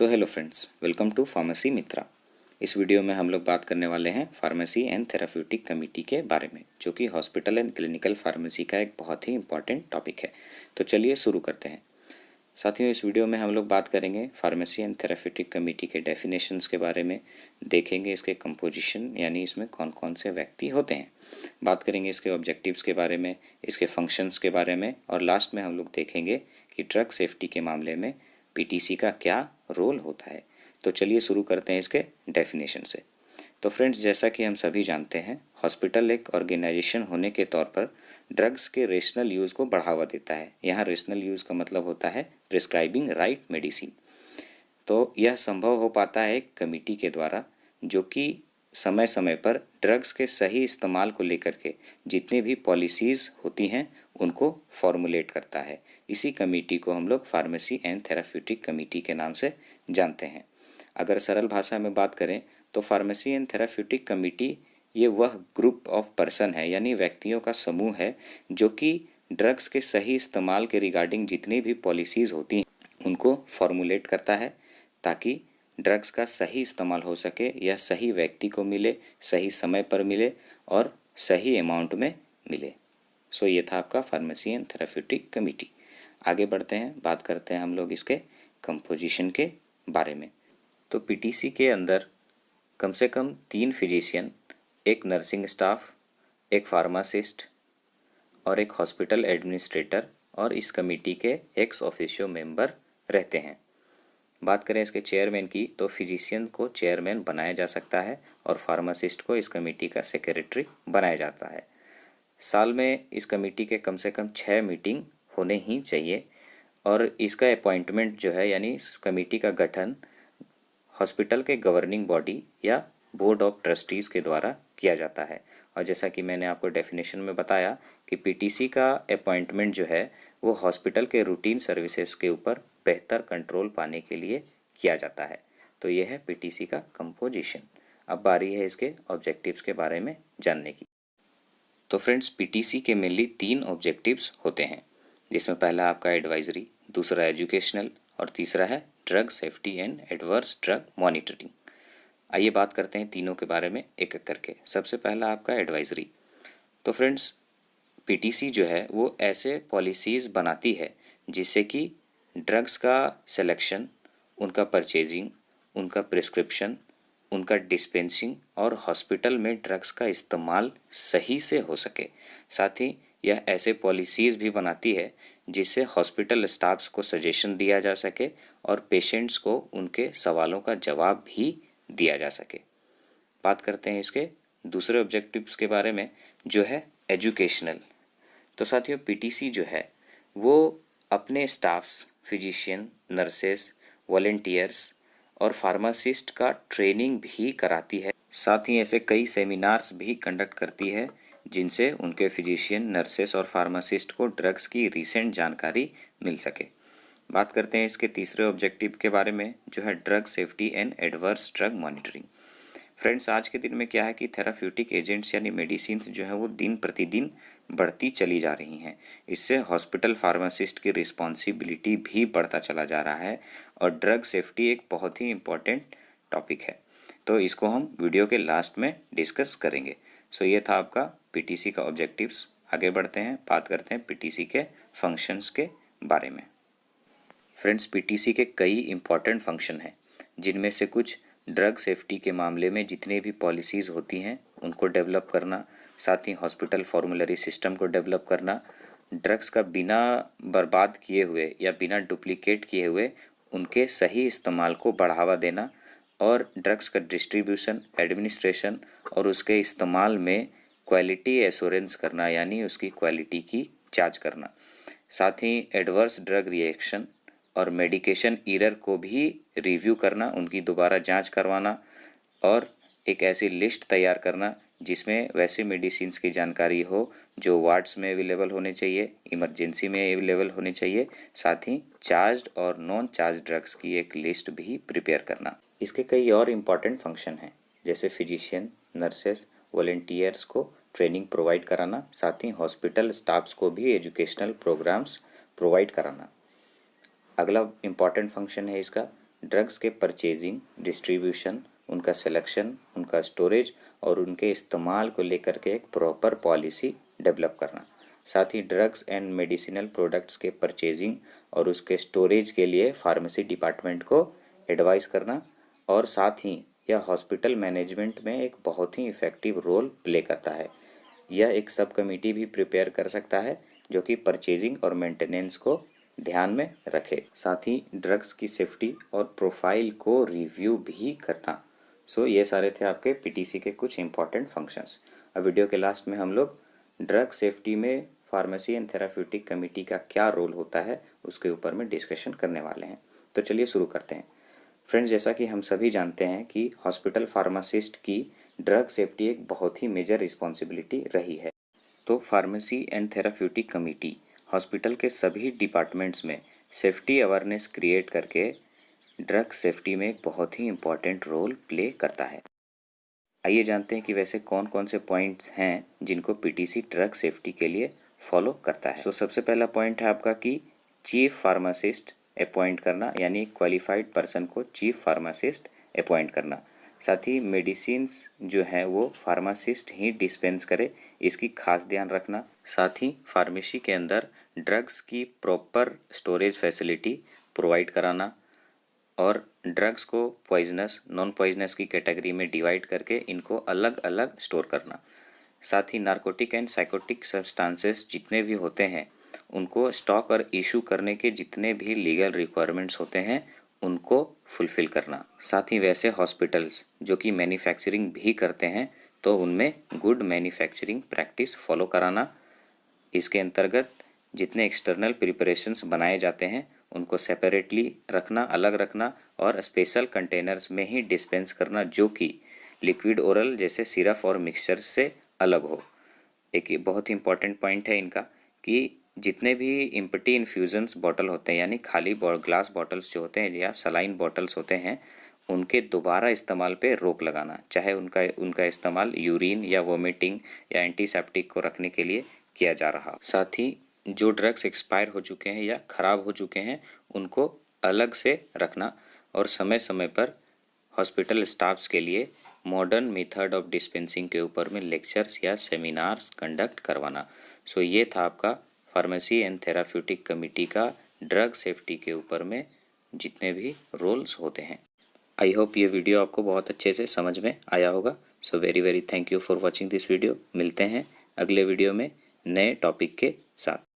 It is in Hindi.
So hello friends, welcome to pharmacy Mitra. इस वीडियो में हम लोग बात करने वाले हैं फार्मेसी एंड थेराप्यूटिक कमेटी के बारे में, जो कि हॉस्पिटल एंड क्लिनिकल फार्मेसी का एक बहुत ही इंपॉर्टेंट टॉपिक है। तो चलिए शुरू करते हैं। साथियों, इस वीडियो में हम लोग बात करेंगे फार्मेसी एंड थेराप्यूटिक कमेटी के डेफिनेशंस के बारे में, देखेंगे इसके कंपोजिशन यानी इसमें कौन कौन से व्यक्ति होते हैं, बात करेंगे इसके ऑब्जेक्टिव्स के बारे में, इसके फंक्शंस के बारे में, और लास्ट में हम लोग देखेंगे कि ड्रग सेफ्टी के मामले में पीटीसी का क्या रोल होता है। तो चलिए शुरू करते हैं इसके डेफिनेशन से। तो फ्रेंड्स, जैसा कि हम सभी जानते हैं, हॉस्पिटल एक ऑर्गेनाइजेशन होने के तौर पर ड्रग्स के रेशनल यूज़ को बढ़ावा देता है। यहाँ रेशनल यूज़ का मतलब होता है प्रिस्क्राइबिंग राइट मेडिसिन। तो यह संभव हो पाता है एक कमेटी के द्वारा, जो कि समय समय पर ड्रग्स के सही इस्तेमाल को लेकर के जितनी भी पॉलिसीज़ होती हैं उनको फॉर्मुलेट करता है। इसी कमेटी को हम लोग फार्मेसी एंड थेराप्यूटिक कमेटी के नाम से जानते हैं। अगर सरल भाषा में बात करें तो फार्मेसी एंड थेराप्यूटिक कमेटी ये वह ग्रुप ऑफ पर्सन है, यानी व्यक्तियों का समूह है, जो कि ड्रग्स के सही इस्तेमाल के रिगार्डिंग जितनी भी पॉलिसीज़ होती हैं उनको फॉर्मुलेट करता है, ताकि ड्रग्स का सही इस्तेमाल हो सके, यह सही व्यक्ति को मिले, सही समय पर मिले और सही अमाउंट में मिले। सो ये था आपका फार्मेसी एंड थेराप्यूटिक कमेटी। आगे बढ़ते हैं, बात करते हैं हम लोग इसके कंपोजिशन के बारे में। तो पीटीसी के अंदर कम से कम 3 फिजिशियन, एक नर्सिंग स्टाफ, एक फार्मासिस्ट और एक हॉस्पिटल एडमिनिस्ट्रेटर और इस कमेटी के एक्स ऑफिशियो मेंबर रहते हैं। बात करें इसके चेयरमैन की, तो फिजिशियन को चेयरमैन बनाया जा सकता है और फार्मासिस्ट को इस कमेटी का सेक्रेटरी बनाया जाता है। साल में इस कमेटी के कम से कम 6 मीटिंग होने ही चाहिए और इसका अपॉइंटमेंट जो है, यानी इस कमेटी का गठन हॉस्पिटल के गवर्निंग बॉडी या बोर्ड ऑफ ट्रस्टीज़ के द्वारा किया जाता है। और जैसा कि मैंने आपको डेफिनेशन में बताया कि पीटीसी का अपॉइंटमेंट जो है वो हॉस्पिटल के रूटीन सर्विसेज के ऊपर बेहतर कंट्रोल पाने के लिए किया जाता है। तो ये है पीटीसी का कंपोजिशन। अब बारी है इसके ऑब्जेक्टिव्स के बारे में जानने की। तो फ्रेंड्स, पीटीसी के मेनली 3 ऑब्जेक्टिव्स होते हैं, जिसमें पहला आपका एडवाइजरी, दूसरा एजुकेशनल और तीसरा है drug safety and adverse drug monitoring. आइए बात करते हैं तीनों के बारे में एक एक करके। सबसे पहला आपका एडवाइजरी। तो फ्रेंड्स, पीटीसी जो है वो ऐसे पॉलिसीज़ बनाती है जिससे कि ड्रग्स का सिलेक्शन, उनका परचेजिंग, उनका प्रिस्क्रिप्शन, उनका डिस्पेंसिंग और हॉस्पिटल में ड्रग्स का इस्तेमाल सही से हो सके। साथ ही यह ऐसे पॉलिसीज़ भी बनाती है जिससे हॉस्पिटल स्टाफ्स को सजेशन दिया जा सके और पेशेंट्स को उनके सवालों का जवाब भी दिया जा सके। बात करते हैं इसके दूसरे ऑब्जेक्टिव्स के बारे में, जो है एजुकेशनल। तो साथियों, पीटीसी जो है वो अपने स्टाफ्स, फिजिशियन, नर्सेस, वॉलेंटियर्स और फार्मासिस्ट का ट्रेनिंग भी कराती है। साथ ही ऐसे कई सेमिनार्स भी कंडक्ट करती है जिनसे उनके फिजिशियन, नर्सेस और फार्मासिस्ट को ड्रग्स की रीसेंट जानकारी मिल सके। बात करते हैं इसके तीसरे ऑब्जेक्टिव के बारे में, जो है drug safety and adverse drug monitoring. Friends, आज के दिन में क्या है कि थेराप्यूटिक एजेंट्स यानी मेडिसिन्स जो है वो दिन प्रतिदिन बढ़ती चली जा रही हैं। इससे हॉस्पिटल फार्मासिस्ट की रिस्पॉन्सिबिलिटी भी बढ़ता चला जा रहा है और ड्रग सेफ्टी एक बहुत ही इम्पॉर्टेंट टॉपिक है। तो इसको हम वीडियो के लास्ट में डिस्कस करेंगे। सो ये था आपका पीटीसी का ऑब्जेक्टिव्स। आगे बढ़ते हैं, बात करते हैं पीटीसी के फंक्शंस के बारे में। फ्रेंड्स, पीटीसी के कई इम्पॉर्टेंट फंक्शन हैं, जिनमें से कुछ ड्रग सेफ्टी के मामले में जितने भी पॉलिसीज़ होती हैं उनको डेवलप करना, साथ ही हॉस्पिटल फॉर्मुलरी सिस्टम को डेवलप करना, ड्रग्स का बिना बर्बाद किए हुए या बिना डुप्लीकेट किए हुए उनके सही इस्तेमाल को बढ़ावा देना और ड्रग्स का डिस्ट्रीब्यूशन, एडमिनिस्ट्रेशन और उसके इस्तेमाल में क्वालिटी एश्योरेंस करना, यानी उसकी क्वालिटी की जांच करना। साथ ही एडवर्स ड्रग रिएक्शन और मेडिकेशन एरर को भी रिव्यू करना, उनकी दोबारा जांच करवाना और एक ऐसी लिस्ट तैयार करना जिसमें वैसे मेडिसिन्स की जानकारी हो जो वार्ड्स में अवेलेबल होने चाहिए, इमरजेंसी में अवेलेबल होने चाहिए। साथ ही चार्ज्ड और नॉन चार्ज ड्रग्स की एक लिस्ट भी प्रिपेयर करना। इसके कई और इम्पॉर्टेंट फंक्शन हैं, जैसे फिजिशियन, नर्सेस, वॉलेंटियर्स को ट्रेनिंग प्रोवाइड कराना, साथ ही हॉस्पिटल स्टाफ्स को भी एजुकेशनल प्रोग्राम्स प्रोवाइड कराना। अगला इम्पॉर्टेंट फंक्शन है इसका ड्रग्स के परचेजिंग, डिस्ट्रीब्यूशन, उनका सिलेक्शन, उनका स्टोरेज और उनके इस्तेमाल को लेकर के एक प्रॉपर पॉलिसी डेवलप करना। साथ ही ड्रग्स एंड मेडिसिनल प्रोडक्ट्स के परचेजिंग और उसके स्टोरेज के लिए फार्मेसी डिपार्टमेंट को एडवाइस करना। और साथ ही यह हॉस्पिटल मैनेजमेंट में एक बहुत ही इफ़ेक्टिव रोल प्ले करता है। यह एक सब कमेटी भी प्रिपेयर कर सकता है जो कि परचेजिंग और मेंटेनेंस को ध्यान में रखे। साथ ही ड्रग्स की सेफ्टी और प्रोफाइल को रिव्यू भी करना। ये सारे थे आपके पीटीसी के कुछ इंपॉर्टेंट फंक्शंस। अब वीडियो के लास्ट में हम लोग ड्रग सेफ्टी में फार्मेसी एंड थेराप्यूटिक कमेटी का क्या रोल होता है उसके ऊपर में डिस्कशन करने वाले हैं। तो चलिए शुरू करते हैं। फ्रेंड्स, जैसा कि हम सभी जानते हैं कि हॉस्पिटल फार्मासिस्ट की ड्रग सेफ्टी एक बहुत ही मेजर रिस्पॉन्सिबिलिटी रही है। तो pharmacy and therapeutic committee hospital के सभी डिपार्टमेंट्स में सेफ्टी अवेयरनेस क्रिएट करके ड्रग सेफ्टी में एक बहुत ही इम्पॉर्टेंट रोल प्ले करता है। आइए जानते हैं कि वैसे कौन कौन से पॉइंट्स हैं जिनको पीटीसी ड्रग सेफ्टी के लिए फॉलो करता है। सबसे पहला पॉइंट है आपका कि चीफ फार्मासिस्ट अपॉइंट करना, यानी क्वालिफाइड पर्सन को चीफ फार्मासिस्ट अपॉइंट करना। साथ ही मेडिसिन्स जो है वो फार्मासिस्ट ही डिस्पेंस करे, इसकी खास ध्यान रखना। साथ ही फार्मेसी के अंदर ड्रग्स की प्रॉपर स्टोरेज फैसिलिटी प्रोवाइड कराना और ड्रग्स को पॉइजनस, नॉन पॉइजनस की कैटेगरी में डिवाइड करके इनको अलग अलग स्टोर करना। साथ ही नारकोटिक एंड साइकोटिक सब्सटेंसेस जितने भी होते हैं उनको स्टॉक और इशू करने के जितने भी लीगल रिक्वायरमेंट्स होते हैं उनको फुलफ़िल करना। साथ ही वैसे हॉस्पिटल्स जो कि मैन्युफैक्चरिंग भी करते हैं तो उनमें गुड मैन्युफैक्चरिंग प्रैक्टिस फॉलो कराना। इसके अंतर्गत जितने एक्सटर्नल प्रिपरेशंस बनाए जाते हैं उनको सेपरेटली रखना, अलग रखना और स्पेशल कंटेनर्स में ही डिस्पेंस करना जो कि लिक्विड ओरल जैसे सिरप और मिक्सचर से अलग हो। एक बहुत ही इंपॉर्टेंट पॉइंट है इनका कि जितने भी इम्पटी इन्फ्यूजन्स बॉटल होते हैं, यानी खाली ग्लास बॉटल्स जो होते हैं या सलाइन बॉटल्स होते हैं, उनके दोबारा इस्तेमाल पे रोक लगाना, चाहे उनका इस्तेमाल यूरिन या वोमिटिंग या एंटीसेप्टिक को रखने के लिए किया जा रहा। साथ ही जो ड्रग्स एक्सपायर हो चुके हैं या ख़राब हो चुके हैं उनको अलग से रखना और समय समय पर हॉस्पिटल स्टाफ्स के लिए मॉडर्न मेथड ऑफ डिस्पेंसिंग के ऊपर में लेक्चर्स या सेमिनार्स कंडक्ट करवाना। ये था आपका फार्मेसी एंड थेराप्यूटिक कमेटी का ड्रग सेफ्टी के ऊपर में जितने भी रोल्स होते हैं। आई होप ये वीडियो आपको बहुत अच्छे से समझ में आया होगा। Very thank you for watching this video. मिलते हैं अगले वीडियो में नए टॉपिक के साथ।